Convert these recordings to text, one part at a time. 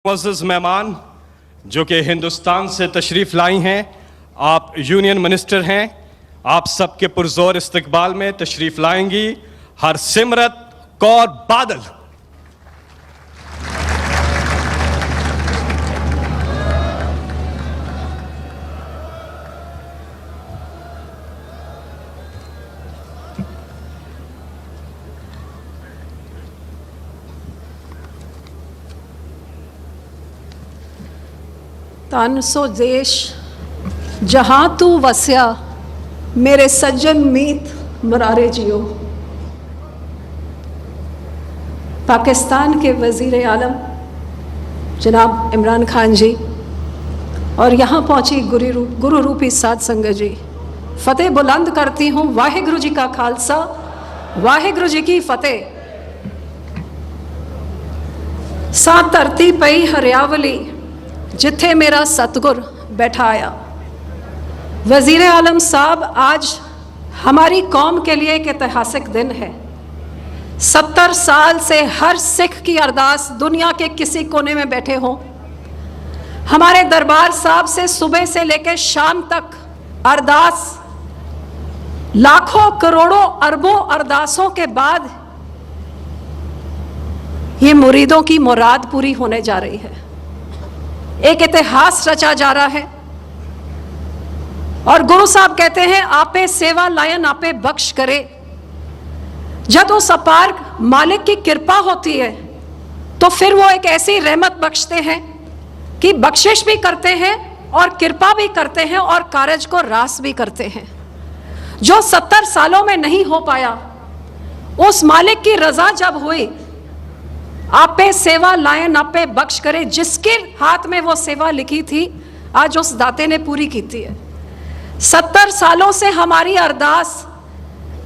मुअज़्ज़ज़ मेहमान जो कि हिंदुस्तान से तशरीफ़ लाई हैं, आप यूनियन मिनिस्टर हैं, आप सबके पुरज़ोर इस्तकबाल में तशरीफ़ लाएंगी हरसिमरत कौर बादल। तन सो देश जहाँ तू वस्या, मेरे सज्जन मीत मुरारे जियो। पाकिस्तान के वज़ीर आलम जनाब इमरान खान जी और यहाँ पहुँची गुरु रूपी साध संगत जी, फतेह बुलंद करती हूँ। वाहिगुरु जी का खालसा, वाहिगुरु जी की फतेह। सा धरती पई हरियावली जिथे मेरा सतगुर बैठा आया। वज़ीर आलम साहब, आज हमारी कौम के लिए एक ऐतिहासिक दिन है। 70 साल से हर सिख की अरदास दुनिया के किसी कोने में बैठे हों, हमारे दरबार साहब से सुबह से लेकर शाम तक अरदास, लाखों करोड़ों अरबों अरदासों के बाद ये मुरीदों की मुराद पूरी होने जा रही है। एक इतिहास रचा जा रहा है और गुरु साहब कहते हैं, आपे सेवा लायन आपे बख्श करे। जब उस अपार मालिक की कृपा होती है तो फिर वो एक ऐसी रहमत बख्शते हैं कि बख्शिश भी करते हैं और कृपा भी करते हैं और कारज को रास भी करते हैं। जो 70 सालों में नहीं हो पाया, उस मालिक की रजा जब हुई, आपे सेवा लायन आपे बख्श करे, जिसके हाथ में वो सेवा लिखी थी आज उस दाते ने पूरी की थी। 70 सालों से हमारी अरदास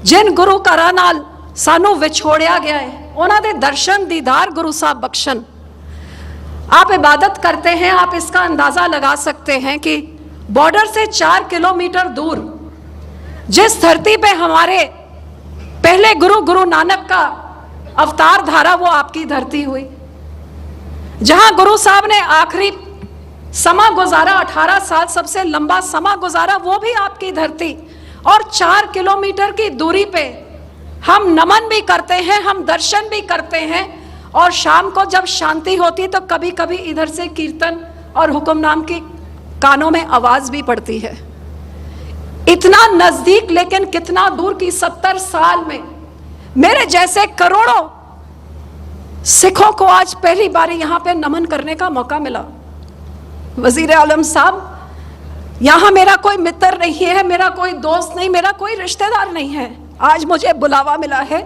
जिन गुरु घरां नाल सानू विछोड़िया गया है, उन्हां दे दर्शन दीदार गुरु साहब बख्शन। आप इबादत करते हैं, आप इसका अंदाजा लगा सकते हैं कि बॉर्डर से 4 किलोमीटर दूर जिस धरती पे हमारे पहले गुरु नानक का अवतार धारा, वो आपकी धरती हुई। जहां गुरु साहब ने आखिरी समा गुजारा, 18 साल सबसे लंबा समा गुजारा, वो भी आपकी धरती। और 4 किलोमीटर की दूरी पे हम नमन भी करते हैं, हम दर्शन भी करते हैं। और शाम को जब शांति होती तो कभी कभी इधर से कीर्तन और हुक्मनाम की कानों में आवाज भी पड़ती है। इतना नजदीक लेकिन कितना दूर की 70 साल में मेरे जैसे करोड़ों सिखों को आज पहली बारी यहां पे नमन करने का मौका मिला। वजीर आलम साहब, यहां मेरा कोई मित्र नहीं है, मेरा कोई दोस्त नहीं, मेरा कोई रिश्तेदार नहीं है। आज मुझे बुलावा मिला है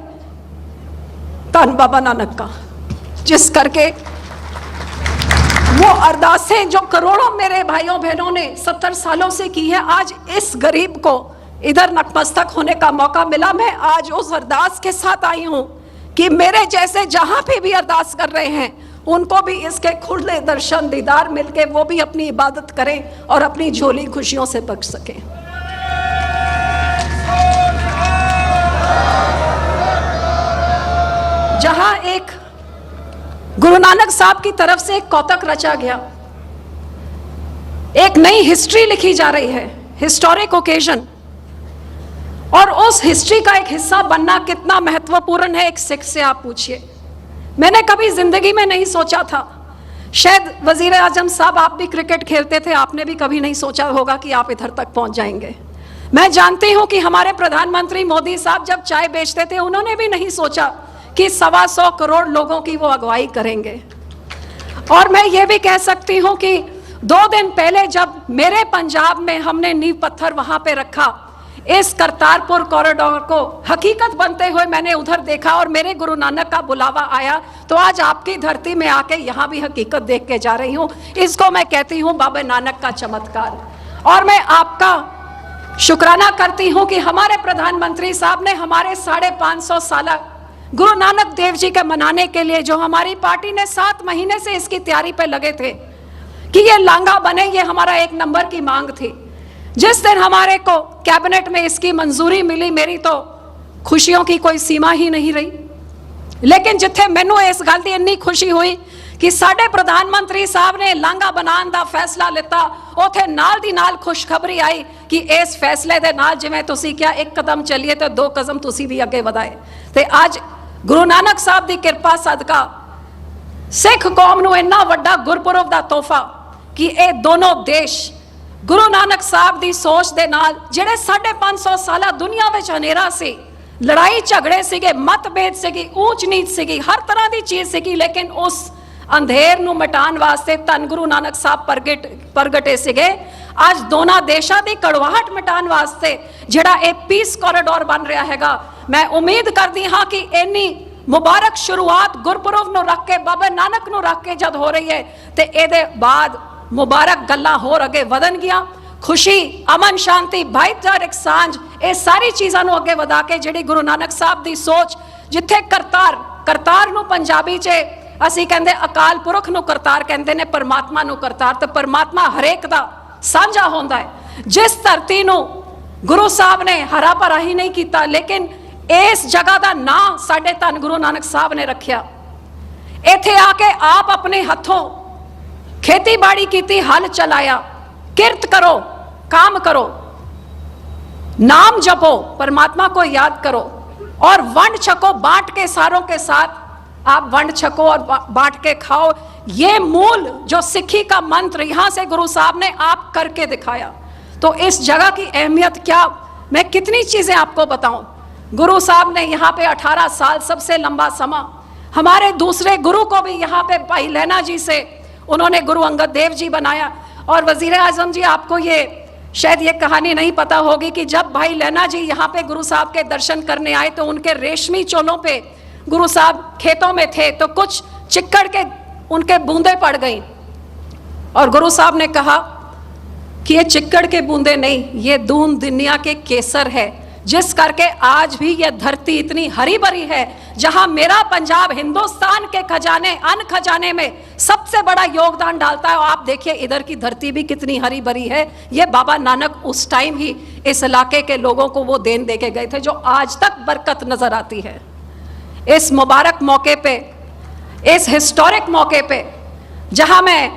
धन बाबा नानक का, जिस करके वो अरदासें जो करोड़ों मेरे भाइयों बहनों ने 70 सालों से की है, आज इस गरीब को इधर नतमस्तक होने का मौका मिला। मैं आज उस अरदास के साथ आई हूं कि मेरे जैसे जहां पे भी अरदास कर रहे हैं, उनको भी इसके खुले दर्शन दीदार मिलके वो भी अपनी इबादत करें और अपनी झोली खुशियों से बच सकें। जहां एक गुरु नानक साहब की तरफ से एक कौतक रचा गया, एक नई हिस्ट्री लिखी जा रही है, हिस्टोरिक ओकेजन, और उस हिस्ट्री का एक हिस्सा बनना कितना महत्वपूर्ण है, एक सिख से आप पूछिए। मैंने कभी जिंदगी में नहीं सोचा था, शायद वजीर आजम साहब आप भी क्रिकेट खेलते थे, आपने भी कभी नहीं सोचा होगा कि आप इधर तक पहुंच जाएंगे। मैं जानती हूं कि हमारे प्रधानमंत्री मोदी साहब जब चाय बेचते थे, उन्होंने भी नहीं सोचा कि 125 करोड़ लोगों की वो अगुवाई करेंगे। और मैं ये भी कह सकती हूं कि 2 दिन पहले जब मेरे पंजाब में हमने नींव पत्थर वहां पे रखा, इस करतारपुर कॉरिडोर को हकीकत बनते हुए मैंने उधर देखा और मेरे गुरु नानक का बुलावा आया, तो आज आपकी धरती में आके यहाँ भी हकीकत देख के जा रही हूँ। इसको मैं कहती हूँ बाबा नानक का चमत्कार। और मैं आपका शुक्राना करती हूँ कि हमारे प्रधानमंत्री साहब ने हमारे 550 साल गुरु नानक देव जी के मनाने के लिए, जो हमारी पार्टी ने 7 महीने से इसकी तैयारी पे लगे थे कि ये लांगा बने, ये हमारा 1 नंबर की मांग थी। जिस दिन हमारे को कैबिनेट में इसकी मंजूरी मिली, मेरी तो खुशियों की कोई सीमा ही नहीं रही। लेकिन जिथे मैनू इस गल की इन्नी खुशी हुई कि साडे प्रधानमंत्री साहब ने लांघा बनाने का फैसला लिता, उथे नाल दी नाल खुशखबरी आई कि इस फैसले दे नाल जिवें तुसीं क्या एक कदम चलिए तो दो कदम तुसीं भी अगे वधाए। ते अज गुरु नानक साहब की किरपा सदका सिख कौम नूं इन्ना वड्डा गुरपुरब दा तोहफा कि ये दोनों देश गुरु नानक साहब की सोच दे नाल जिहड़े 550 साल दुनिया विच हनेरा सी, लड़ाई झगड़े सीगे, मतभेद सीगी, ऊंच नीच सीगी, हर तरह की चीज सीगी, लेकिन उस अंधेर नूं मिटाण वास्ते धन गुरु नानक साहब प्रगटे सीगे। अज दोनों देशों की कड़वाहट मिटाण वास्ते जिहड़ा ये पीस कॉरिडोर बन रहा हैगा, मैं उम्मीद करती हाँ कि इन्नी मुबारक शुरुआत गुरपुरब नूं रख के, बाबा नानक नूं रख के जद हो रही है तो ये बाद मुबारक गल्लां होर अगे वधन गियां। खुशी, अमन, शांति, भाईचारक सांझ, ये सारी चीज़ों को अगे वधा के जिहड़ी गुरु नानक साहब की सोच, जिथे करतार नूं पंजाबी च असीं कहंदे अकाल पुरख नूं करतार कहंदे ने, परमात्मा नूं करतार, तो परमात्मा हरेक दा सांझा होंदा है। जिस धरती नूं गुरु साहब ने हरा भरा ही नहीं किया, लेकिन इस जगह का नाम साडे धन गुरु नानक साहब ने रखिया। इत्थे आके आप अपने हथों खेतीबाड़ी की, हल चलाया, किरत करो, काम करो, नाम जपो, परमात्मा को याद करो और वंड छको, बांट के सारों के साथ आप वंड छको और बांट के खाओ। ये मूल जो सिक्खी का मंत्र यहां से गुरु साहब ने आप करके दिखाया। तो इस जगह की अहमियत क्या, मैं कितनी चीजें आपको बताऊं। गुरु साहब ने यहाँ पे 18 साल, सबसे लंबा समा, हमारे दूसरे गुरु को भी यहाँ पे भाई लैना जी से उन्होंने गुरु अंगद देव जी बनाया। और वजीर आजम जी, आपको ये शायद ये कहानी नहीं पता होगी कि जब भाई लैना जी यहाँ पे गुरु साहब के दर्शन करने आए तो उनके रेशमी चोलों पे गुरु साहब खेतों में थे तो कुछ चिक्कड़ के उनके बूंदे पड़ गई और गुरु साहब ने कहा कि ये चिक्कड़ के बूंदे नहीं, ये दून दुनिया के केसर है, जिस करके आज भी यह धरती इतनी हरी भरी है, जहां मेरा पंजाब हिंदुस्तान के खजाने, अन्न खजाने में सबसे बड़ा योगदान डालता है। और आप देखिए इधर की धरती भी कितनी हरी भरी है। ये बाबा नानक उस टाइम ही इस इलाके के लोगों को वो देन दे के गए थे, जो आज तक बरकत नजर आती है। इस मुबारक मौके पे, इस हिस्टोरिक मौके पे, जहां मैं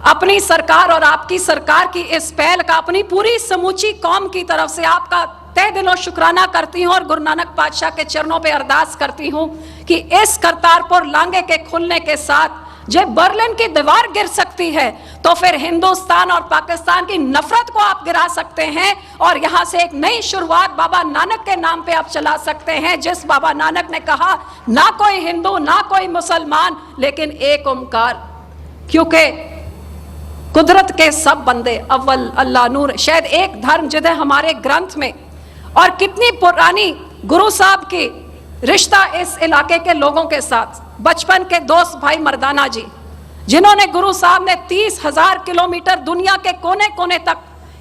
अपनी सरकार और आपकी सरकार की इस पहल का अपनी पूरी समूची कौम की तरफ से आपका तहे दिलों शुक्राना करती हूं और गुरु नानक पातशाह के चरणों पे अरदास करती हूं कि इस करतारपुर लांघे के खुलने के साथ जब बर्लिन की दीवार गिर सकती है तो फिर हिंदुस्तान और पाकिस्तान की नफरत को आप गिरा सकते हैं और यहां से एक नई शुरुआत बाबा नानक के नाम पे आप चला सकते हैं। जिस बाबा नानक ने कहा, ना कोई हिंदू ना कोई मुसलमान, लेकिन एक ओंकार, क्योंकि कुदरत के सब बंदे अव्वल अल्लाह नूर। शायद एक धर्म जिधे हमारे ग्रंथ में, और कितनी पुरानी गुरु साहब की रिश्ता इस इलाके के लोगों के साथ, बचपन के दोस्त भाई मर्दाना जी, जिन्होंने गुरु साहब ने 30,000 किलोमीटर दुनिया के कोने कोने तक,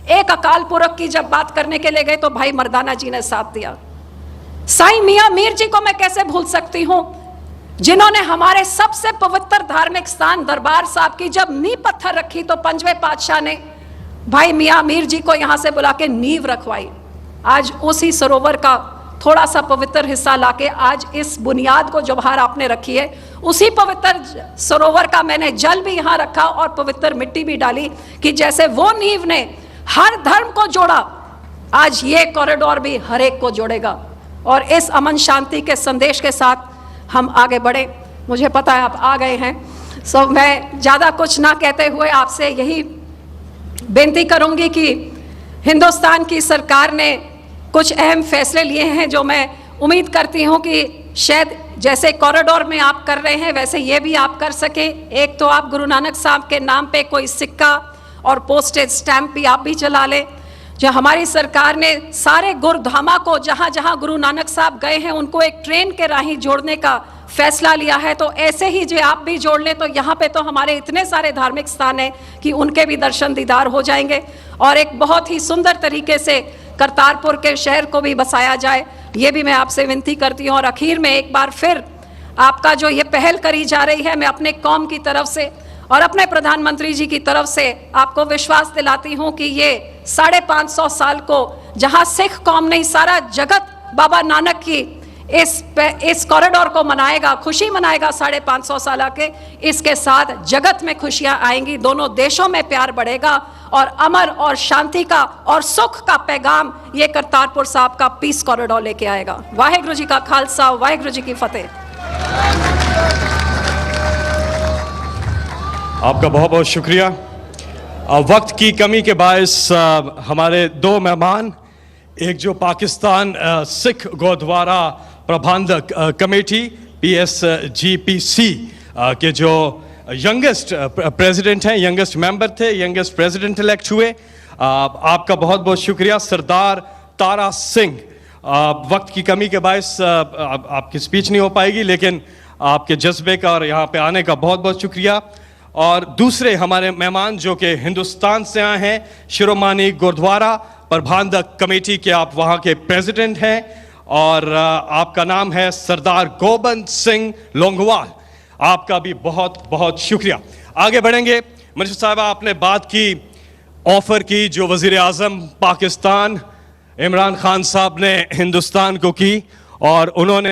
एक अकाल पुरख की जब बात करने के लिए गए तो भाई मर्दाना जी ने साथ दिया। साईं मियां मीर जी को मैं कैसे भूल सकती हूं, जिन्होंने हमारे सबसे पवित्र धार्मिक स्थान दरबार साहब की जब नींव पत्थर रखी तो पंजवें पातशाह ने भाई मियां मीर जी को यहां से बुला के नींव रखवाई। आज उसी सरोवर का थोड़ा सा पवित्र हिस्सा लाके आज इस बुनियाद को जो बाहर आपने रखी है, उसी पवित्र सरोवर का मैंने जल भी यहाँ रखा और पवित्र मिट्टी भी डाली कि जैसे वो नींव ने हर धर्म को जोड़ा, आज ये कॉरिडोर भी हर एक को जोड़ेगा। और इस अमन शांति के संदेश के साथ हम आगे बढ़े। मुझे पता है आप आ गए हैं, सो मैं ज़्यादा कुछ ना कहते हुए आपसे यही बेनती करूँगी कि हिंदुस्तान की सरकार ने कुछ अहम फैसले लिए हैं जो मैं उम्मीद करती हूं कि शायद जैसे कॉरिडोर में आप कर रहे हैं वैसे ये भी आप कर सके। एक तो आप गुरु नानक साहब के नाम पे कोई सिक्का और पोस्टेज स्टैंप भी आप भी चला लें। जो हमारी सरकार ने सारे गुरुधामा को जहां जहां गुरु नानक साहब गए हैं उनको एक ट्रेन के राही जोड़ने का फैसला लिया है, तो ऐसे ही जो आप भी जोड़ लें तो यहाँ पे तो हमारे इतने सारे धार्मिक स्थान हैं कि उनके भी दर्शन दीदार हो जाएंगे और एक बहुत ही सुंदर तरीके से करतारपुर के शहर को भी बसाया जाए, ये भी मैं आपसे विनती करती हूँ। और आखिर में एक बार फिर आपका जो ये पहल करी जा रही है, मैं अपने कौम की तरफ से और अपने प्रधानमंत्री जी की तरफ से आपको विश्वास दिलाती हूँ कि ये 550 साल को जहाँ सिख कौम नहीं सारा जगत बाबा नानक की इस कॉरिडोर को मनाएगा, खुशी मनाएगा 550 साल के, इसके साथ जगत में खुशियां आएंगी, दोनों देशों में प्यार बढ़ेगा और अमर और शांति का और सुख का पैगाम ये करतारपुर साहब का पीस कॉरिडोर लेके आएगा। वाहिगुरु जी का खालसा, वाहिगुरु जी की फतेह। आपका बहुत बहुत शुक्रिया। वक्त की कमी के बायस हमारे दो मेहमान, एक जो पाकिस्तान सिख गुरुद्वारा प्रबंधक कमेटी PSGPC के जो यंगेस्ट प्रेसिडेंट हैं, यंगेस्ट मेंबर थे, यंगेस्ट प्रेसिडेंट इलेक्ट हुए, आपका बहुत बहुत शुक्रिया। सरदार तारा सिंह, वक्त की कमी के बायस आपकी स्पीच नहीं हो पाएगी, लेकिन आपके जज्बे का और यहाँ पे आने का बहुत बहुत शुक्रिया। और दूसरे हमारे मेहमान जो कि हिंदुस्तान से आए हैं, शिरोमणि गुरुद्वारा प्रबंधक कमेटी के आप वहाँ के प्रेसिडेंट हैं और आपका नाम है सरदार गोबंद सिंह लोंगोवाल, आपका भी बहुत बहुत शुक्रिया। आगे बढ़ेंगे। मिनिस्टर साहब, आपने बात की ऑफर की जो वजीर आजम पाकिस्तान इमरान खान साहब ने हिंदुस्तान को की, और उन्होंने